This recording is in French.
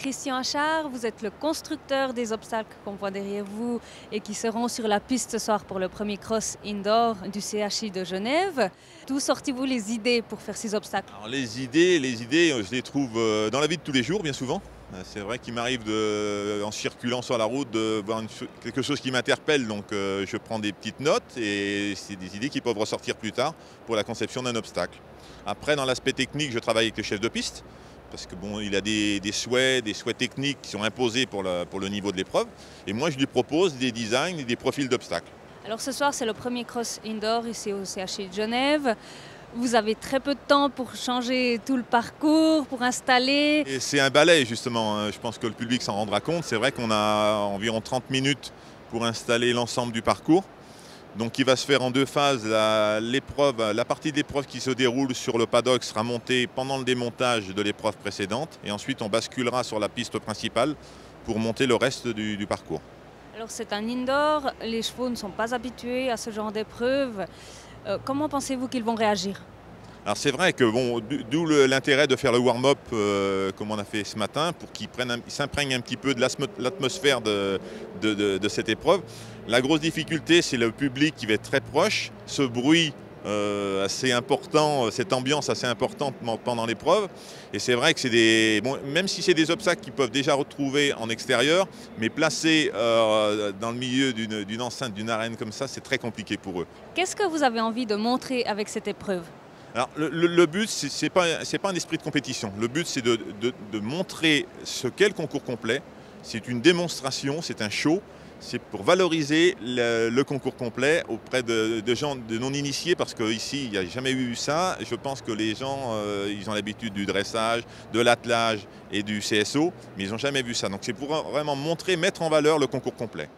Christian Achard, vous êtes le constructeur des obstacles qu'on voit derrière vous et qui seront sur la piste ce soir pour le premier cross indoor du CHI de Genève. D'où sortez-vous les idées pour faire ces obstacles? Alors les idées, je les trouve dans la vie de tous les jours, bien souvent. C'est vrai qu'il m'arrive, en circulant sur la route, de voir quelque chose qui m'interpelle, donc je prends des petites notes et c'est des idées qui peuvent ressortir plus tard pour la conception d'un obstacle. Après, dans l'aspect technique, je travaille avec le chef de piste, parce que bon, il a des souhaits techniques qui sont imposés pour le niveau de l'épreuve. Et moi, je lui propose des designs et des profils d'obstacles. Alors ce soir, c'est le premier cross indoor ici au CHI de Genève. Vous avez très peu de temps pour changer tout le parcours, pour installer. Et c'est un balai, justement. Je pense que le public s'en rendra compte. C'est vrai qu'on a environ 30 minutes pour installer l'ensemble du parcours. Donc il va se faire en deux phases. La partie de l'épreuve qui se déroule sur le paddock sera montée pendant le démontage de l'épreuve précédente. Et ensuite, on basculera sur la piste principale pour monter le reste du parcours. Alors c'est un indoor, les chevaux ne sont pas habitués à ce genre d'épreuve. Comment pensez-vous qu'ils vont réagir? Alors c'est vrai que bon, d'où l'intérêt de faire le warm-up comme on a fait ce matin, pour qu'ils s'imprègnent un petit peu de l'atmosphère de cette épreuve. La grosse difficulté, c'est le public qui va être très proche, ce bruit assez important, cette ambiance assez importante pendant l'épreuve. Et c'est vrai que c'est même si c'est des obstacles qu'ils peuvent déjà retrouver en extérieur, mais placés dans le milieu d'une enceinte, d'une arène comme ça, c'est très compliqué pour eux. Qu'est-ce que vous avez envie de montrer avec cette épreuve? Alors, le but, ce n'est pas un esprit de compétition. Le but, c'est de montrer ce qu'est le concours complet. C'est une démonstration, c'est un show. C'est pour valoriser le concours complet auprès de gens de non-initiés, parce qu'ici, il n'y a jamais eu ça. Je pense que les gens, ils ont l'habitude du dressage, de l'attelage et du CSO, mais ils n'ont jamais vu ça. Donc c'est pour vraiment montrer, mettre en valeur le concours complet.